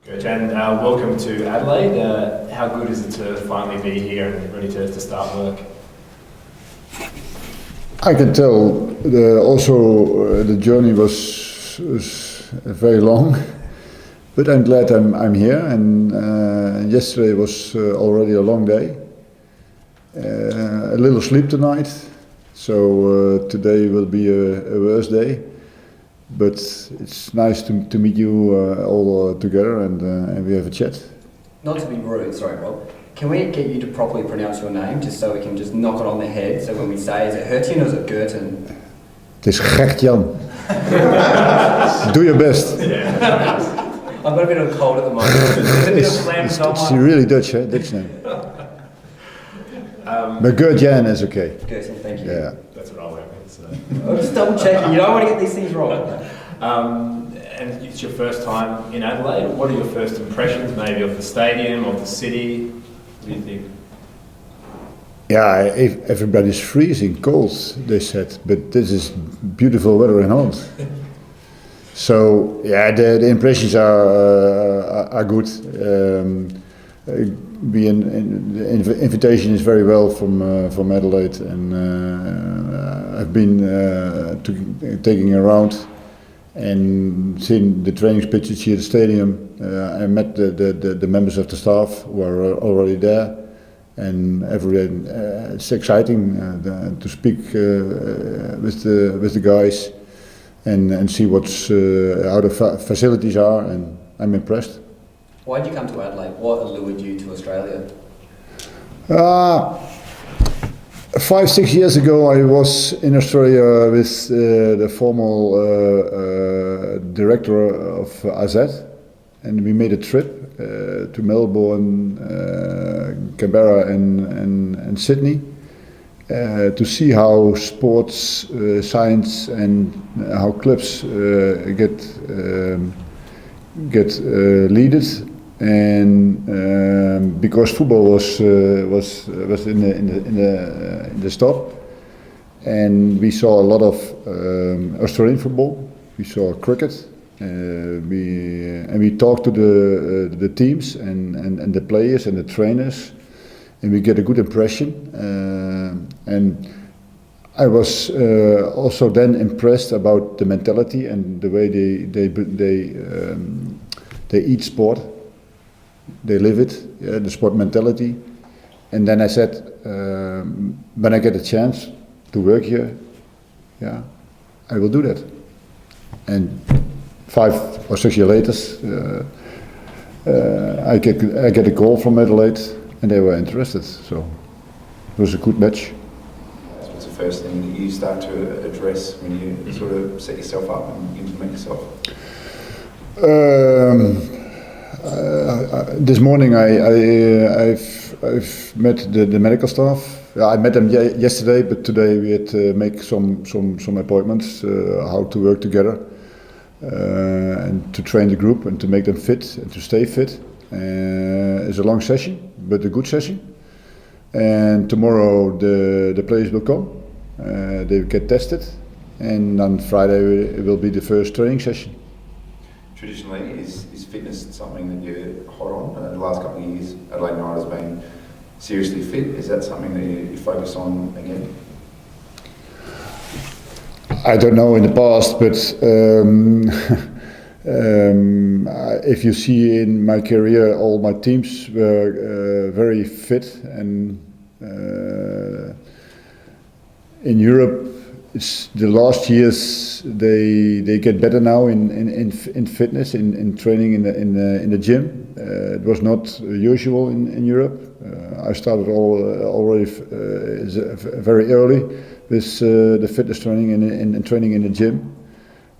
Gertjan, welcome to Adelaide. How good is it to finally be here and ready to start work? I can tell the journey was very long, but I'm glad I'm here. And yesterday was already a long day. A little sleep tonight, so today will be a worse day. But it's nice to meet you all together and we have a chat. Not to be rude, sorry Rob. Can we get you to properly pronounce your name, just so we can just knock it on the head? So when we say, is it Gertjan or is it Gertjan? Het is Gertjan. Do your best. I've got a bit of a cold at the moment. There's a bit of phlegm It's really Dutch, eh? Dutch name. But Gertjan is okay. Gertjan, thank you. Yeah. That's what I went with. So. I'm just double checking, you don't want to get these things wrong. And it's your first time in Adelaide. What are your first impressions, maybe, of the stadium, of the city? What do you think? Yeah, everybody's freezing cold, they said, but this is beautiful weather in Holland. So yeah, the impressions are good. The invitation is very well from Adelaide, and I've been taking around and seen the training pitches here at the stadium. I met the members of the staff who are already there, and it's exciting to speak with the guys and see how the facilities are, and I'm impressed. Why did you come to Adelaide? What allured you to Australia? 5-6 years ago, I was in Australia with the former director of AZ, and we made a trip to Melbourne, Canberra, and Sydney to see how sports science and how clubs get leaded. And because football was in the stop, and we saw a lot of Australian football. We saw cricket. We talked to the teams and the players and the trainers, and we get a good impression. And I was also then impressed about the mentality and the way they eat sport. They live it, the sport mentality. And then I said, when I get a chance to work here, yeah, I will do that. And 5 or 6 years later, I get a call from Adelaide, and they were interested. So it was a good match. What's the first thing that you start to address when you sort of set yourself up and implement yourself? This morning I've met the medical staff. I met them yesterday, but today we had to make some appointments how to work together and to train the group and to make them fit and to stay fit. It's a long session, but a good session. And tomorrow the players will come. They will get tested, and on Friday it will be the first training session. Traditionally, is fitness something that you're hot on? The last couple of years, Adelaide United has been seriously fit. Is that something that you focus on again? I don't know in the past, but if you see in my career, all my teams were very fit, and in Europe, it's the last years they get better now in fitness, in training in the gym. It was not usual in Europe. I started already very early with the fitness training and training in the gym.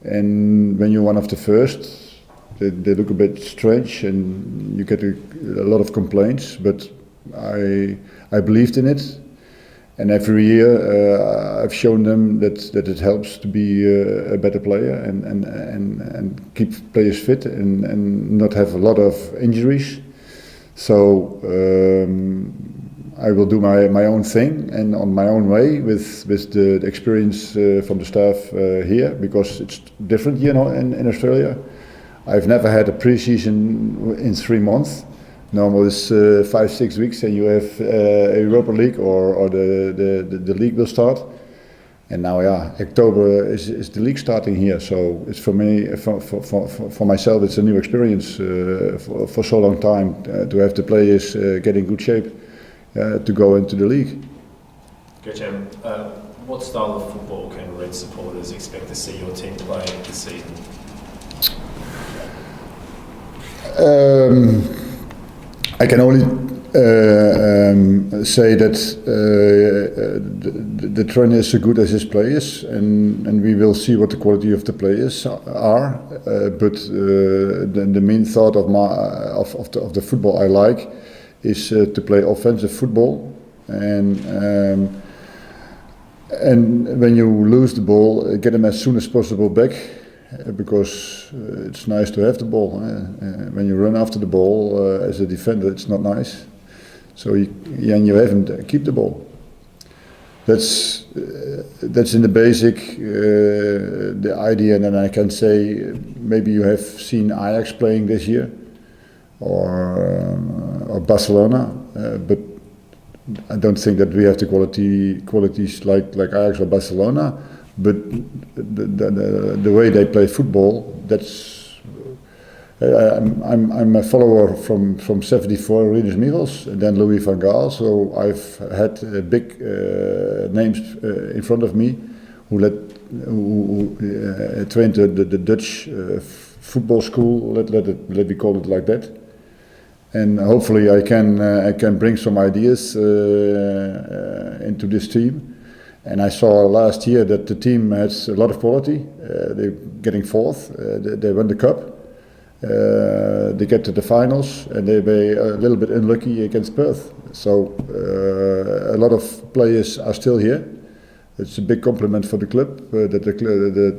And when you're one of the first, they look a bit strange, and you get a lot of complaints. But I believed in it. And every year I've shown them that it helps to be a better player and keep players fit and not have a lot of injuries. So I will do my own thing and on my own way with the experience from the staff here, because it's different, in Australia. I've never had a pre-season in 3 months. Normal is 5-6 weeks, and you have Europa League or the league will start. And now, October is the league starting here. So it's for me, for myself, it's a new experience for so long time to have the players get in good shape to go into the league. Gertjan, what style of football can Red supporters expect to see your team play this season? I can only say that the trainer is as good as his players, and we will see what the quality of the players are. But the main thought of the football I like is to play offensive football, and when you lose the ball, get them as soon as possible back. Because it's nice to have the ball. When you run after the ball as a defender, it's not nice. So you haven't keep the ball. That's in the basic the idea. And then I can say maybe you have seen Ajax playing this year, or Barcelona, but I don't think that we have the qualities like Ajax or Barcelona. But the way they play football, that's I'm a follower from '74, Rinus Michels, and then Louis van Gaal. So I've had big names in front of me who trained the Dutch football school. Let me call it like that. And hopefully I can bring some ideas into this team. And I saw last year that the team has a lot of quality. They're getting fourth. They won the cup. They get to the finals, and they were a little bit unlucky against Perth. So a lot of players are still here. It's a big compliment for the club that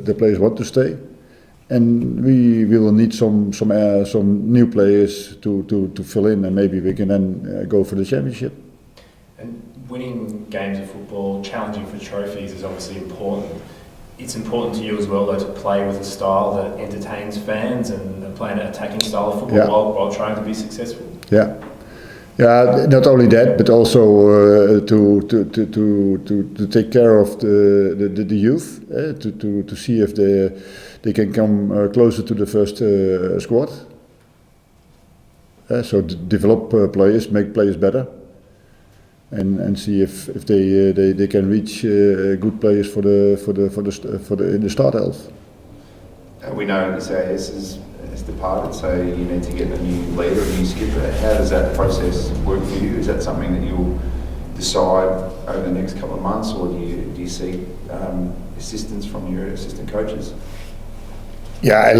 the players want to stay. And we will need some new players to fill in, and maybe we can then go for the championship. And winning games of football, challenging for trophies is obviously important. It's important to you as well, though, to play with a style that entertains fans and play an attacking style of football while trying to be successful. Yeah, not only that, but also to take care of the youth, to see if they can come closer to the first squad. So develop players, make players better. And see if they can reach good players for the start elf. We know Isaias has departed, so you need to get a new leader, a new skipper. How does that process work for you? Is that something that you'll decide over the next couple of months, or do you seek assistance from your assistant coaches? Yeah,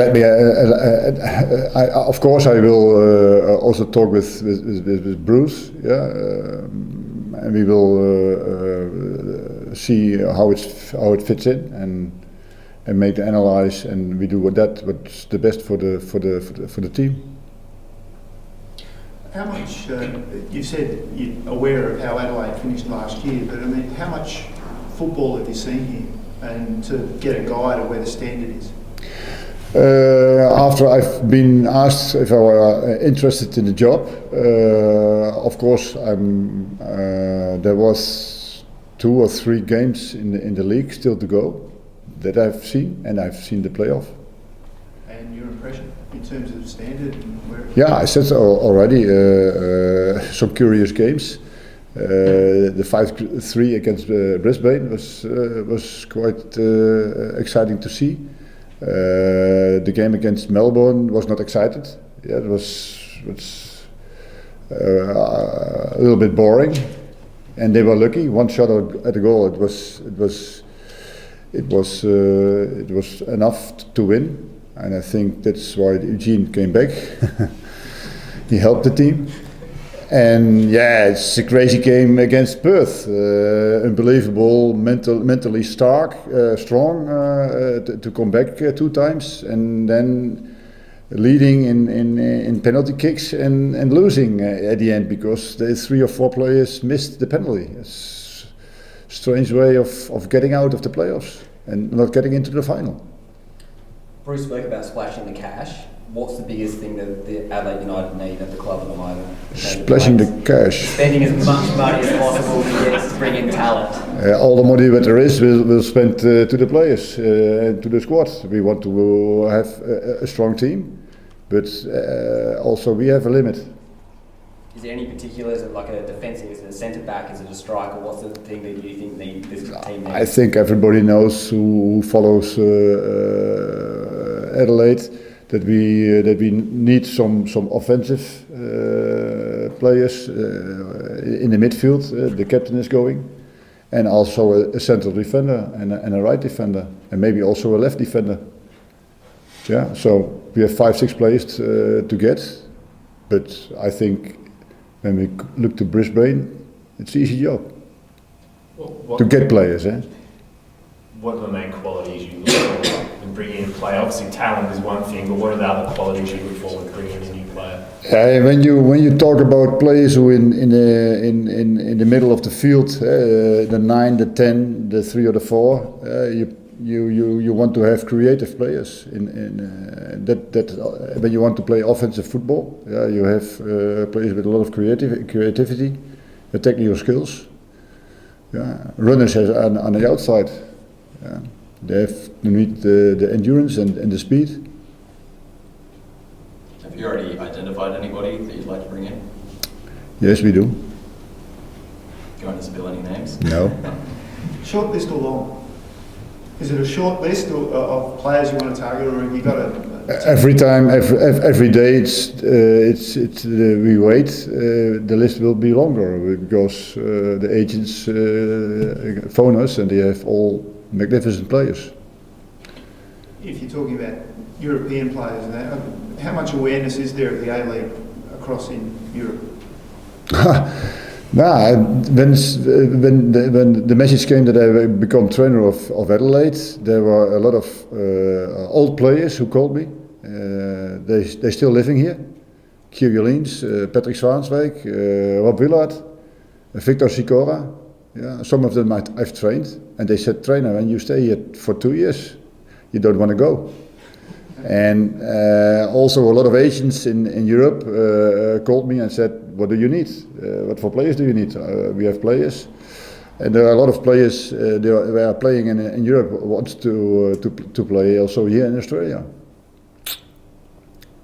of course I will also talk with Bruce. And we will see how it fits in and make the analyze, and we do what's the best for the team. How much you said you're aware of how Adelaide finished last year, but I mean, how much football have you seen here, and to get a guide of where the standard is? After I've been asked if I were interested in the job, of course there was 2 or 3 games in the league still to go that I've seen, and I've seen the playoff. And your impression in terms of standard and where? Yeah, I said so already. Some curious games. The 5-3 against Brisbane was quite exciting to see. The game against Melbourne was not excited. Yeah, it was a little bit boring, and they were lucky. One shot at a goal. It was enough to win, and I think that's why Eugene came back. He helped the team. And yeah, it's a crazy game against Perth. Unbelievable, mentally strong to come back 2 times, and then leading in penalty kicks and losing at the end because the 3 or 4 players missed the penalty. It's a strange way of getting out of the playoffs and not getting into the final. Bruce spoke about splashing the cash. what's the biggest thing that the Adelaide United need at the club at the moment? Splashing the cash. Spending as much money as possible to bring in talent. All the money that there is, we'll spend to the players and to the squad. We want to have a strong team, but also we have a limit. Is there any particulars, like a defensive, is it a centre back, is it a striker? What's the thing that you think this team needs? I think everybody knows who follows Adelaide that we need some offensive players in the midfield. The captain is going, and also a central defender and a right defender, and maybe also a left defender. Yeah, so we have 5-6 players to get, but I think when we look to Brisbane, it's an easy job to get players. What are the main qualities you look for in bringing in a player? Obviously, talent is one thing, but what are the other qualities you look for when bringing in a new player? When you talk about players who in the middle of the field, the 9, the 10, the 3 or the 4, you want to have creative players. That when you want to play offensive football, you have players with a lot of creativity, technical skills. Runners on the outside. They have to need the endurance and the speed. Have you already identified anybody that you'd like to bring in? Yes, we do. Do you want to spill any names? No. Short list or long? Is it a short list of players you want to target, or have you got a Every time, every day, we wait. The list will be longer because the agents phone us, and they have all magnificent players. If you're talking about European players, and that, how much awareness is there of the A-League across in Europe? When the message came that I become trainer of Adelaide, there were a lot of old players who called me. They're still living here. Kjell Leens, Patrick Zwaanswijk, Rob Willard, Victor Sicora. Yeah, some of them I've trained, and they said, trainer, when you stay here for 2 years, you don't want to go. And also a lot of agents in Europe called me and said, what do you need? What for players do you need? We have players. And there are a lot of players they are playing in Europe who want to play also here in Australia.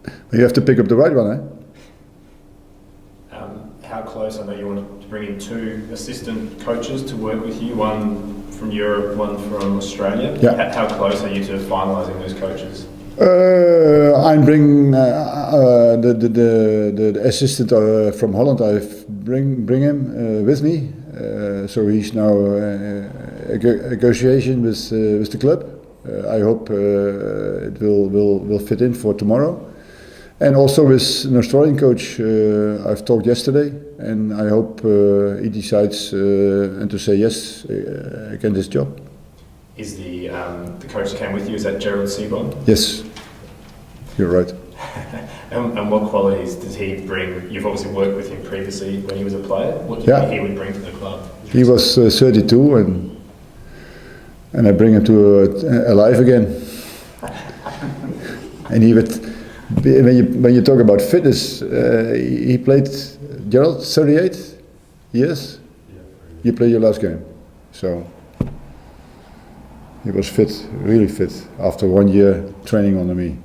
But you have to pick up the right one, How close? I know you want to bring in 2 assistant coaches to work with you, one from Europe, one from Australia. Yeah. How close are you to finalising those coaches? I'm bringing the assistant from Holland. I bring him with me, so he's now negotiation with the club. I hope it will fit in for tomorrow. And also with an Australian coach, I've talked yesterday, and I hope he decides and to say yes again this job. Is the coach that came with you, is that Gerald Seaborn? Yes, you're right. and what qualities does he bring? You've obviously worked with him previously when he was a player. What do you think he would bring to the club? He was 32, and I bring him to alive again. And he would, when you talk about fitness, he played, Gerald, 38 years? You played your last game, so he was fit, really fit, after 1 year training under me.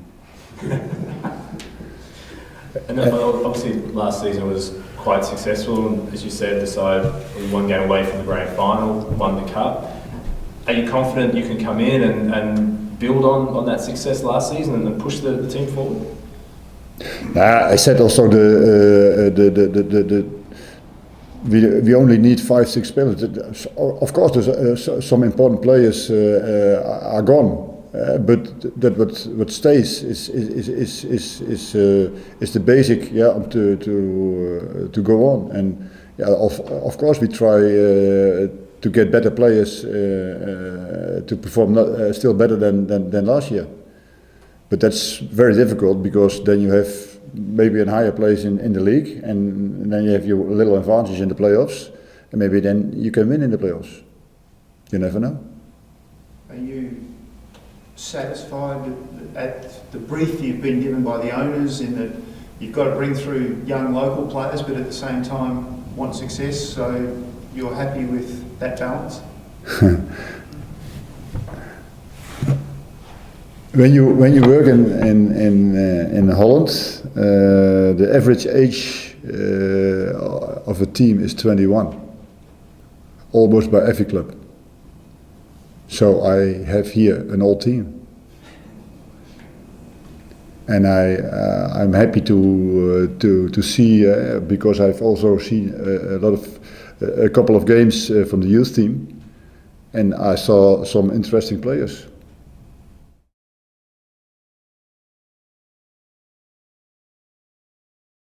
And then, obviously last season was quite successful, and as you said, the side was 1 game away from the grand final, won the cup. Are you confident you can come in and build on that success last season and then push the team forward? I said also we only need 5-6 players. Of course, there's some important players are gone, but that what stays is the basic, to go on. And of course we try to get better players to perform still better than last year. But that's very difficult because then you have maybe a higher place in the league, and then you have your little advantage in the playoffs, and maybe then you can win in the playoffs. You never know. Are you satisfied at the brief you've been given by the owners in that you've got to bring through young local players, but at the same time want success? So you're happy with that balance? When you work in Holland, the average age of a team is 21, almost by every club. So I have here an old team, and I'm happy to see because I've also seen a couple of games from the youth team, and I saw some interesting players.